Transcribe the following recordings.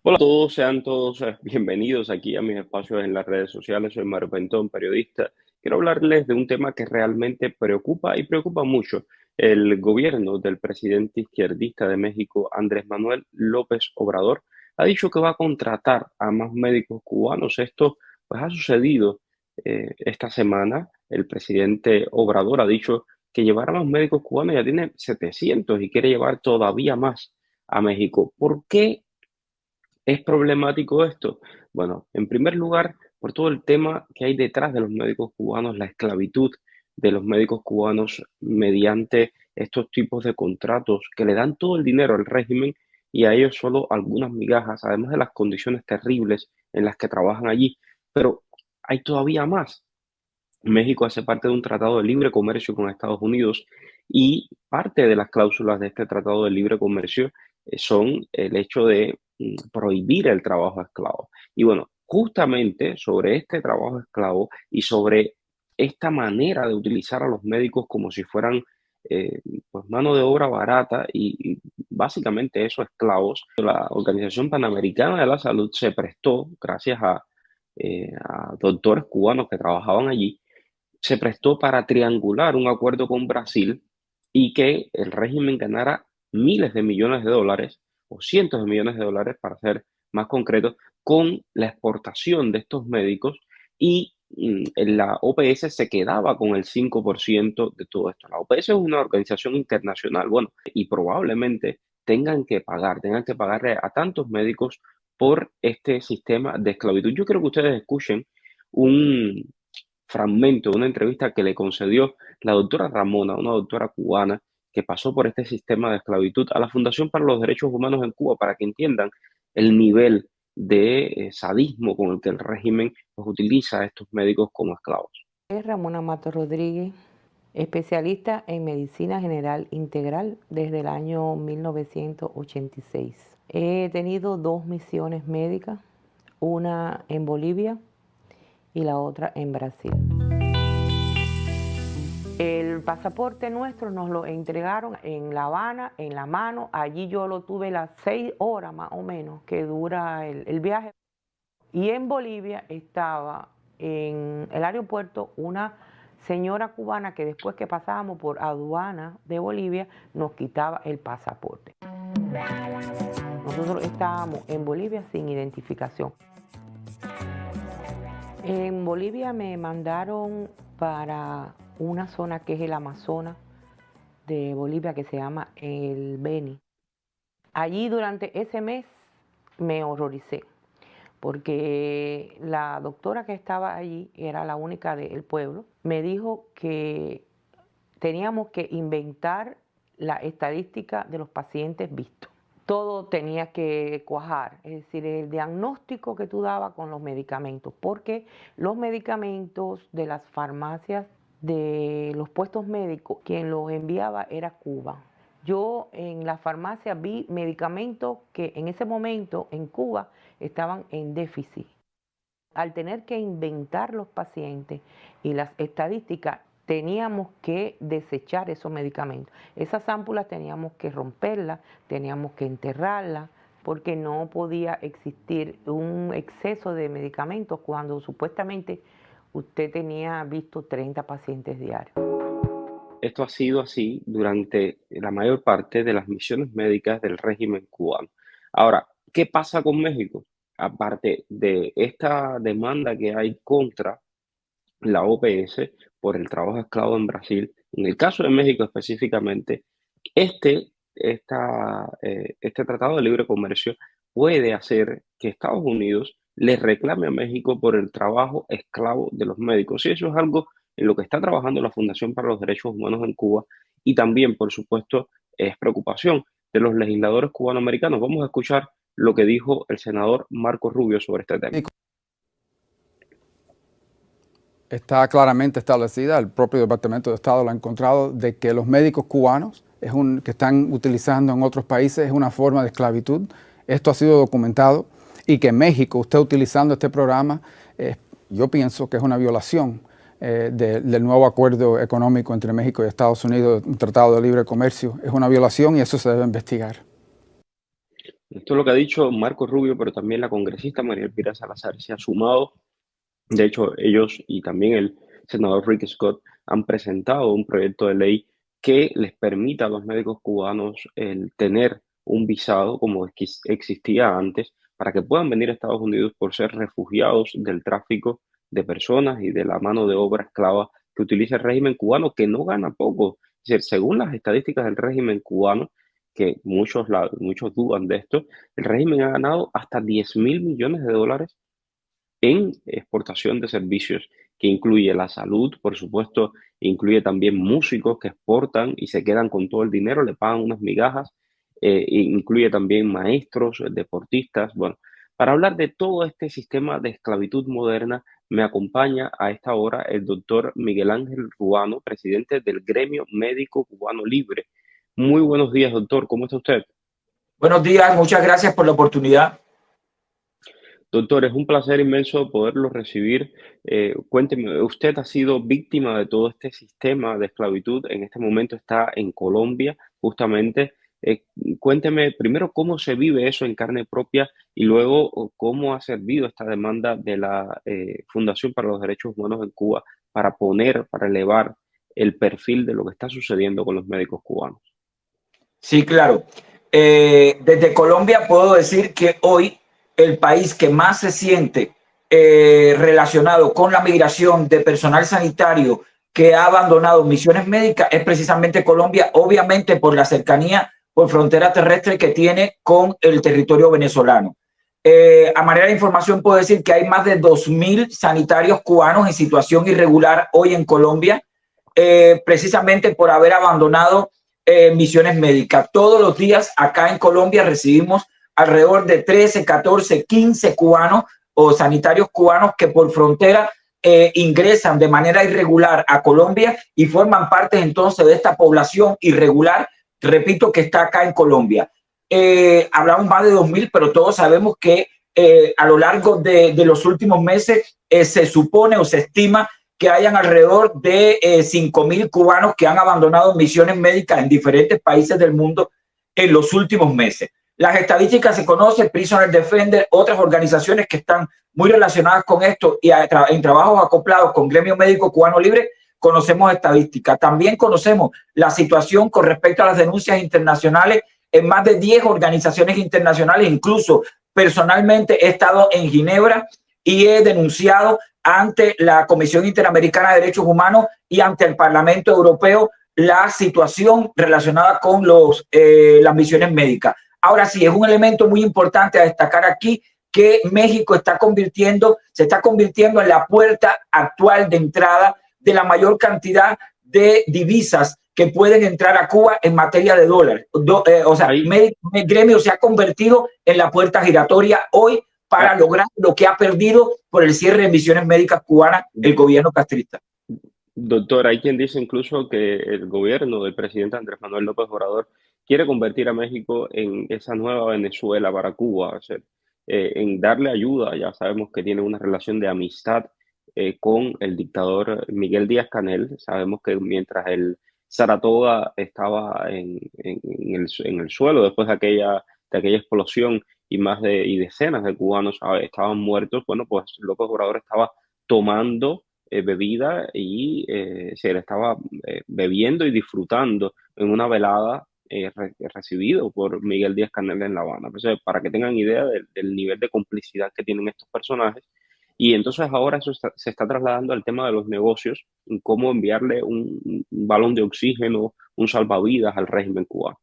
Hola a todos, sean todos bienvenidos aquí a mis espacios en las redes sociales. Soy Mario Pentón, periodista. Quiero hablarles de un tema que realmente preocupa y preocupa mucho. El gobierno del presidente izquierdista de México, Andrés Manuel López Obrador, ha dicho que va a contratar a más médicos cubanos. Esto pues ha sucedido esta semana. El presidente Obrador ha dicho que llevará a más médicos cubanos, ya tiene 700 y quiere llevar todavía más a México. ¿Por qué es problemático esto? Bueno, en primer lugar, por todo el tema que hay detrás de los médicos cubanos, la esclavitud de los médicos cubanos mediante estos tipos de contratos que le dan todo el dinero al régimen y a ellos solo algunas migajas, además de las condiciones terribles en las que trabajan allí. Pero hay todavía más. México hace parte de un tratado de libre comercio con Estados Unidos y parte de las cláusulas de este tratado de libre comercio son el hecho de prohibir el trabajo esclavo. Y bueno, justamente sobre este trabajo esclavo y sobre esta manera de utilizar a los médicos como si fueran eh, pues mano de obra barata y básicamente eso, esclavos, la Organización Panamericana de la Salud se prestó, gracias a doctores cubanos que trabajaban allí, se prestó para triangular un acuerdo con Brasil y que el régimen ganara miles de millones de dólares o cientos de millones de dólares, para ser más concretos, con la exportación de estos médicos y la OPS se quedaba con el 5% de todo esto. La OPS es una organización internacional, bueno, y probablemente tengan que pagarle a tantos médicos por este sistema de esclavitud. Yo quiero que ustedes escuchen un fragmento de una entrevista que le concedió la doctora Ramona, una doctora cubana que pasó por este sistema de esclavitud, a la Fundación para los Derechos Humanos en Cuba, para que entiendan el nivel de sadismo con el que el régimen pues, utiliza a estos médicos como esclavos. Es Ramona Mato Rodríguez, especialista en medicina general integral desde el año 1986. He tenido dos misiones médicas, una en Bolivia y la otra en Brasil. El pasaporte nuestro nos lo entregaron en La Habana, en la mano. Allí yo lo tuve las 6 horas más o menos que dura el viaje. Y en Bolivia estaba en el aeropuerto una señora cubana que después que pasábamos por aduana de Bolivia nos quitaba el pasaporte. Nosotros estábamos en Bolivia sin identificación. En Bolivia me mandaron para una zona que es el Amazonas de Bolivia, que se llama el Beni. Allí durante ese mes me horroricé, porque la doctora que estaba allí era la única del pueblo. Me dijo que teníamos que inventar la estadística de los pacientes vistos. Todo tenía que cuajar, es decir, el diagnóstico que tú dabas con los medicamentos, porque los medicamentos de las farmacias, de los puestos médicos, quien los enviaba era Cuba. Yo en la farmacia vi medicamentos que en ese momento en Cuba estaban en déficit. Al tener que inventar los pacientes y las estadísticas, teníamos que desechar esos medicamentos. Esas ámpulas teníamos que romperlas, teníamos que enterrarlas, porque no podía existir un exceso de medicamentos cuando supuestamente usted tenía visto 30 pacientes diarios. Esto ha sido así durante la mayor parte de las misiones médicas del régimen cubano. Ahora, ¿qué pasa con México? Aparte de esta demanda que hay contra la OPS por el trabajo esclavo en Brasil. En el caso de México específicamente, este tratado de libre comercio puede hacer que Estados Unidos le reclame a México por el trabajo esclavo de los médicos. Y eso es algo en lo que está trabajando la Fundación para los Derechos Humanos en Cuba y también, por supuesto, es preocupación de los legisladores cubanoamericanos. Vamos a escuchar lo que dijo el senador Marco Rubio sobre este tema. Está claramente establecida, el propio Departamento de Estado lo ha encontrado, de que los médicos cubanos que están utilizando en otros países es una forma de esclavitud. Esto ha sido documentado y que México esté utilizando este programa, yo pienso que es una violación del nuevo acuerdo económico entre México y Estados Unidos, un tratado de libre comercio. Es una violación y eso se debe investigar. Esto es lo que ha dicho Marco Rubio, pero también la congresista María Elvira Salazar se ha sumado. De hecho, ellos y también el senador Rick Scott han presentado un proyecto de ley que les permita a los médicos cubanos el tener un visado como existía antes para que puedan venir a Estados Unidos por ser refugiados del tráfico de personas y de la mano de obra esclava que utiliza el régimen cubano, que no gana poco. Es decir, según las estadísticas del régimen cubano, que muchos dudan de esto, el régimen ha ganado hasta 10.000 millones de dólares en exportación de servicios, que incluye la salud, por supuesto, incluye también músicos que exportan y se quedan con todo el dinero, le pagan unas migajas, incluye también maestros, deportistas. Bueno, para hablar de todo este sistema de esclavitud moderna, me acompaña a esta hora el doctor Miguel Ángel Ruano, presidente del Gremio Médico Cubano Libre. Muy buenos días, doctor, ¿cómo está usted? Buenos días, muchas gracias por la oportunidad. Doctor, es un placer inmenso poderlo recibir. Cuénteme, usted ha sido víctima de todo este sistema de esclavitud. En este momento está en Colombia, justamente. Eh, Cuénteme primero cómo se vive eso en carne propia y luego cómo ha servido esta demanda de la Fundación para los Derechos Humanos en Cuba para elevar el perfil de lo que está sucediendo con los médicos cubanos. Sí, claro. Desde Colombia puedo decir que hoy el país que más se siente relacionado con la migración de personal sanitario que ha abandonado misiones médicas es precisamente Colombia, obviamente por la cercanía por frontera terrestre que tiene con el territorio venezolano. A manera de información puedo decir que hay más de 2.000 sanitarios cubanos en situación irregular hoy en Colombia, precisamente por haber abandonado misiones médicas. Todos los días acá en Colombia recibimos alrededor de 13, 14, 15 cubanos o sanitarios cubanos que por frontera ingresan de manera irregular a Colombia y forman parte entonces de esta población irregular, repito, que está acá en Colombia. Hablamos más de 2.000, pero todos sabemos que a lo largo de los últimos meses se supone o se estima que hayan alrededor de 5.000 cubanos que han abandonado misiones médicas en diferentes países del mundo en los últimos meses. Las estadísticas se conocen, Prisoner Defender, otras organizaciones que están muy relacionadas con esto y en trabajos acoplados con Gremio Médico Cubano Libre, conocemos estadísticas. También conocemos la situación con respecto a las denuncias internacionales en más de 10 organizaciones internacionales. Incluso personalmente he estado en Ginebra y he denunciado ante la Comisión Interamericana de Derechos Humanos y ante el Parlamento Europeo la situación relacionada con las misiones médicas. Ahora sí, es un elemento muy importante a destacar aquí que México se está convirtiendo en la puerta actual de entrada de la mayor cantidad de divisas que pueden entrar a Cuba en materia de dólares. El gremio se ha convertido en la puerta giratoria hoy para lograr lo que ha perdido por el cierre de misiones médicas cubanas el gobierno castrista. Doctor, hay quien dice incluso que el gobierno del presidente Andrés Manuel López Obrador quiere convertir a México en esa nueva Venezuela para Cuba, o sea, en darle ayuda. Ya sabemos que tiene una relación de amistad con el dictador Miguel Díaz-Canel. Sabemos que mientras el Saratoga estaba en el suelo después de aquella explosión y decenas de cubanos estaban muertos, bueno, pues López Obrador estaba tomando bebida y se le estaba bebiendo y disfrutando en una velada recibido por Miguel Díaz-Canel en La Habana. Entonces, para que tengan idea del nivel de complicidad que tienen estos personajes. Y entonces ahora eso se está trasladando al tema de los negocios, en cómo enviarle un balón de oxígeno, un salvavidas al régimen cubano.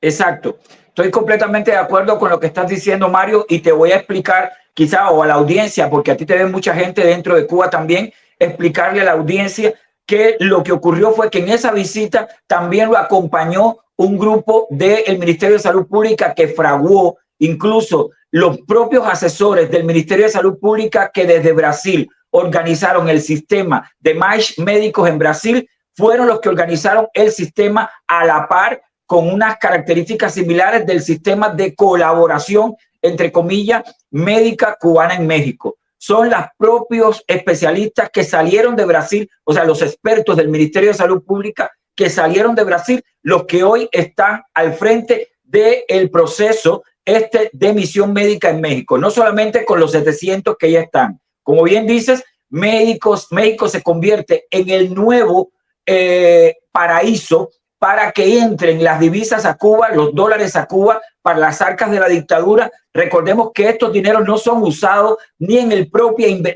Exacto. Estoy completamente de acuerdo con lo que estás diciendo, Mario, y te voy a explicar quizá o a la audiencia, porque a ti te ve mucha gente dentro de Cuba también, explicarle a la audiencia que lo que ocurrió fue que en esa visita también lo acompañó un grupo del Ministerio de Salud Pública que fraguó incluso los propios asesores del Ministerio de Salud Pública que desde Brasil organizaron el sistema de más médicos en Brasil, fueron los que organizaron el sistema a la par con unas características similares del sistema de colaboración, entre comillas, médica cubana en México. Son los propios especialistas que salieron de Brasil, o sea, los expertos del Ministerio de Salud Pública que salieron de Brasil, los que hoy están al frente del proceso de misión médica en México, no solamente con los 700 que ya están. Como bien dices, México se convierte en el nuevo paraíso para que entren las divisas a Cuba, los dólares a Cuba, para las arcas de la dictadura. Recordemos que estos dineros no son usados ni en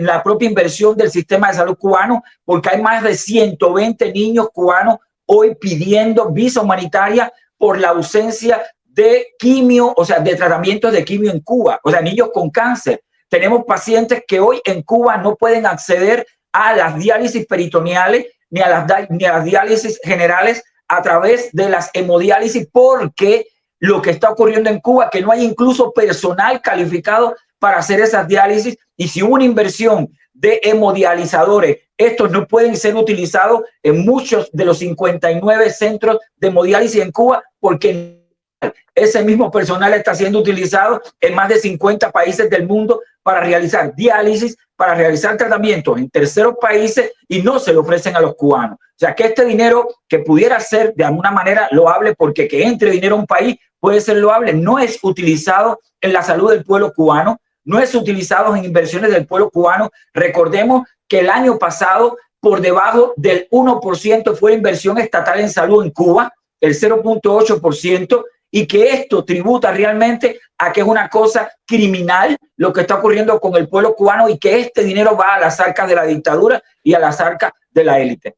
la propia inversión del sistema de salud cubano, porque hay más de 120 niños cubanos hoy pidiendo visa humanitaria por la ausencia de quimio, o sea, de tratamientos de quimio en Cuba, o sea, niños con cáncer. Tenemos pacientes que hoy en Cuba no pueden acceder a las diálisis peritoneales ni a las diálisis generales a través de las hemodiálisis, porque lo que está ocurriendo en Cuba es que no hay incluso personal calificado para hacer esas diálisis, y si hubo una inversión de hemodializadores, estos no pueden ser utilizados en muchos de los 59 centros de hemodiálisis en Cuba, porque ese mismo personal está siendo utilizado en más de 50 países del mundo para realizar diálisis, para realizar tratamientos en terceros países, y no se lo ofrecen a los cubanos. O sea, que este dinero, que pudiera ser de alguna manera loable, porque que entre dinero a un país puede ser loable, no es utilizado en la salud del pueblo cubano, no es utilizado en inversiones del pueblo cubano. Recordemos que el año pasado, por debajo del 1% fue inversión estatal en salud en Cuba, el 0.8%, y que esto tributa realmente a que es una cosa criminal lo que está ocurriendo con el pueblo cubano, y que este dinero va a las arcas de la dictadura y a las arcas de la élite.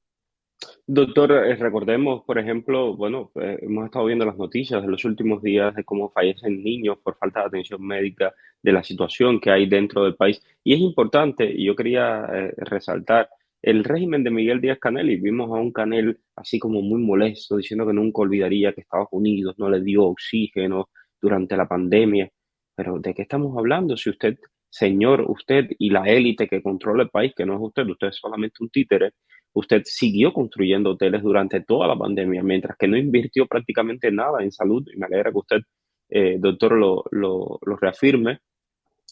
Doctor, recordemos, por ejemplo, bueno, hemos estado viendo las noticias de los últimos días de cómo fallecen niños por falta de atención médica, de la situación que hay dentro del país. Y es importante, y yo quería resaltar, el régimen de Miguel Díaz-Canel, y vimos a un Canel así como muy molesto, diciendo que nunca olvidaría que Estados Unidos no le dio oxígeno durante la pandemia. Pero ¿de qué estamos hablando? Si usted, señor, usted y la élite que controla el país, que no es usted es solamente un títere, usted siguió construyendo hoteles durante toda la pandemia, mientras que no invirtió prácticamente nada en salud, y me alegra que usted, doctor, lo reafirme.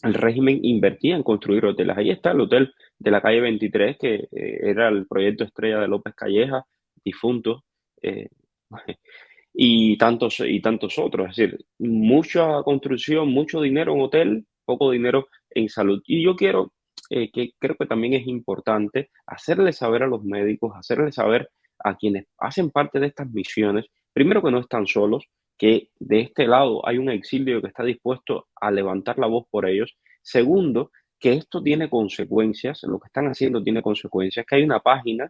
El régimen invertía en construir hoteles. Ahí está el hotel de la calle 23, que era el proyecto estrella de López Calleja, difunto, eh, y tantos otros. Es decir, mucha construcción, mucho dinero en hotel, poco dinero en salud. Y yo quiero que creo que también es importante hacerle saber a los médicos, hacerle saber a quienes hacen parte de estas misiones, primero, que no están solos, que de este lado hay un exilio que está dispuesto a levantar la voz por ellos. Segundo, que esto tiene consecuencias, lo que están haciendo tiene consecuencias, que hay una página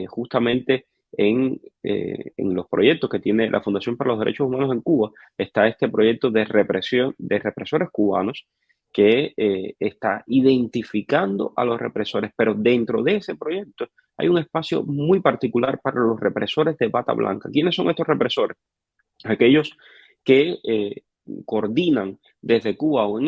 justamente en los proyectos que tiene la Fundación para los Derechos Humanos en Cuba. Está este proyecto de represión de represores cubanos, que está identificando a los represores, pero dentro de ese proyecto hay un espacio muy particular para los represores de bata blanca. ¿Quiénes son estos represores? Aquellos que coordinan desde Cuba o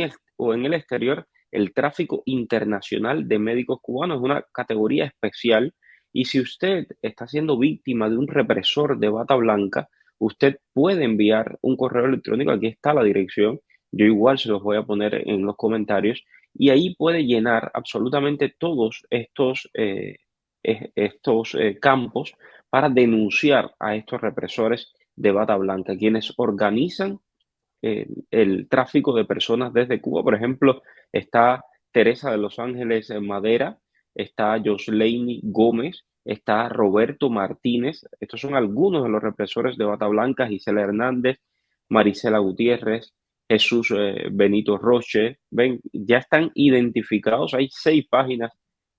en el exterior el tráfico internacional de médicos cubanos. Es una categoría especial, y si usted está siendo víctima de un represor de bata blanca, usted puede enviar un correo electrónico. Aquí está la dirección, yo igual se los voy a poner en los comentarios, y ahí puede llenar absolutamente todos estos campos para denunciar a estos represores de bata blanca, quienes organizan el tráfico de personas desde Cuba. Por ejemplo, está Teresa de Los Ángeles Madera, está Josleini Gómez, está Roberto Martínez. Estos son algunos de los represores de bata blanca: Gisela Hernández, Marisela Gutiérrez, Jesús Benito Roche. Ven, ya están identificados. Hay 6 páginas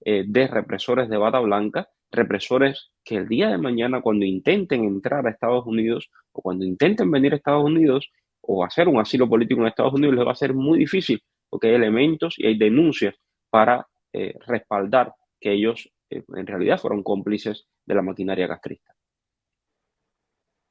de represores de bata blanca, represores que el día de mañana, cuando intenten entrar a Estados Unidos o cuando intenten venir a Estados Unidos o hacer un asilo político en Estados Unidos, les va a ser muy difícil, porque hay elementos y hay denuncias para respaldar que ellos en realidad fueron cómplices de la maquinaria castrista.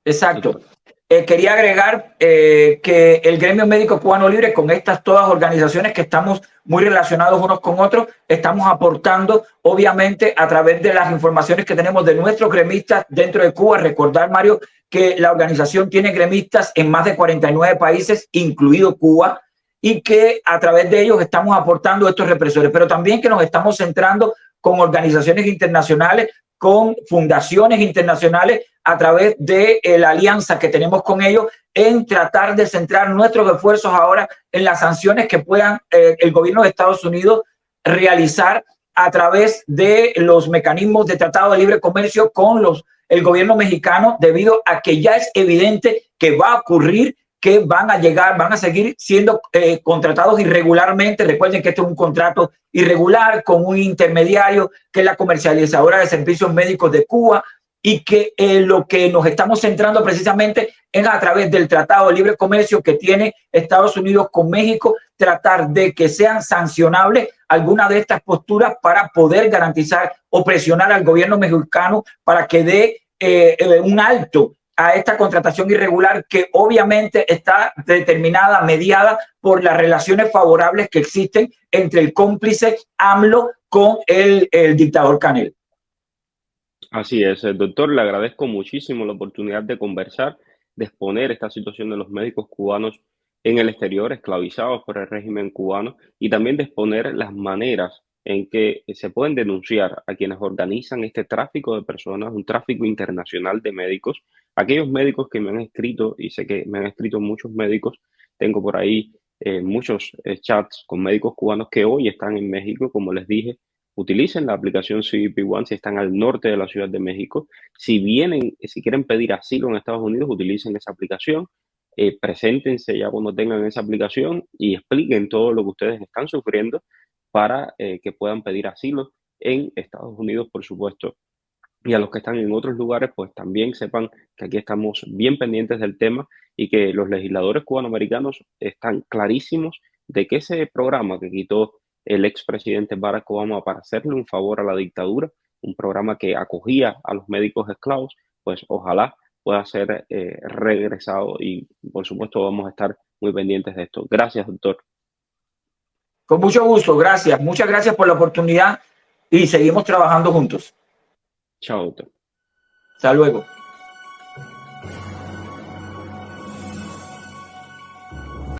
Exacto. Quería agregar que el Gremio Médico Cubano Libre, con estas todas organizaciones que estamos muy relacionados unos con otros, estamos aportando, obviamente, a través de las informaciones que tenemos de nuestros gremistas dentro de Cuba. Recordar, Mario, que la organización tiene gremistas en más de 49 países, incluido Cuba, y que a través de ellos estamos aportando estos represores, pero también que nos estamos centrando con organizaciones internacionales, con fundaciones internacionales, a través de la alianza que tenemos con ellos en tratar de centrar nuestros esfuerzos ahora en las sanciones que puedan el gobierno de Estados Unidos realizar a través de los mecanismos de tratado de libre comercio con el gobierno mexicano, debido a que ya es evidente que va a ocurrir, que van a seguir siendo contratados irregularmente. Recuerden que este es un contrato irregular con un intermediario que es la comercializadora de servicios médicos de Cuba, y que lo que nos estamos centrando precisamente es a través del Tratado de Libre Comercio que tiene Estados Unidos con México, tratar de que sean sancionables algunas de estas posturas para poder garantizar o presionar al gobierno mexicano para que dé un alto a esta contratación irregular, que obviamente está determinada, mediada por las relaciones favorables que existen entre el cómplice AMLO con el dictador Canel. Así es, doctor, le agradezco muchísimo la oportunidad de conversar, de exponer esta situación de los médicos cubanos en el exterior, esclavizados por el régimen cubano, y también de exponer las maneras en que se pueden denunciar a quienes organizan este tráfico de personas, un tráfico internacional de médicos. Aquellos médicos que me han escrito, y sé que me han escrito muchos médicos, tengo por ahí muchos chats con médicos cubanos que hoy están en México, como les dije. Utilicen la aplicación CBP One si están al norte de la Ciudad de México. Si quieren pedir asilo en Estados Unidos, utilicen esa aplicación. Preséntense ya cuando tengan esa aplicación y expliquen todo lo que ustedes están sufriendo para que puedan pedir asilo en Estados Unidos, por supuesto. Y a los que están en otros lugares, pues también sepan que aquí estamos bien pendientes del tema y que los legisladores cubanoamericanos están clarísimos de que ese programa que quitó el expresidente Barack Obama para hacerle un favor a la dictadura, un programa que acogía a los médicos esclavos, pues ojalá pueda ser regresado, y por supuesto vamos a estar muy pendientes de esto. Gracias, doctor. Con mucho gusto, gracias. Muchas gracias por la oportunidad y seguimos trabajando juntos. Chao, doctor. Hasta luego.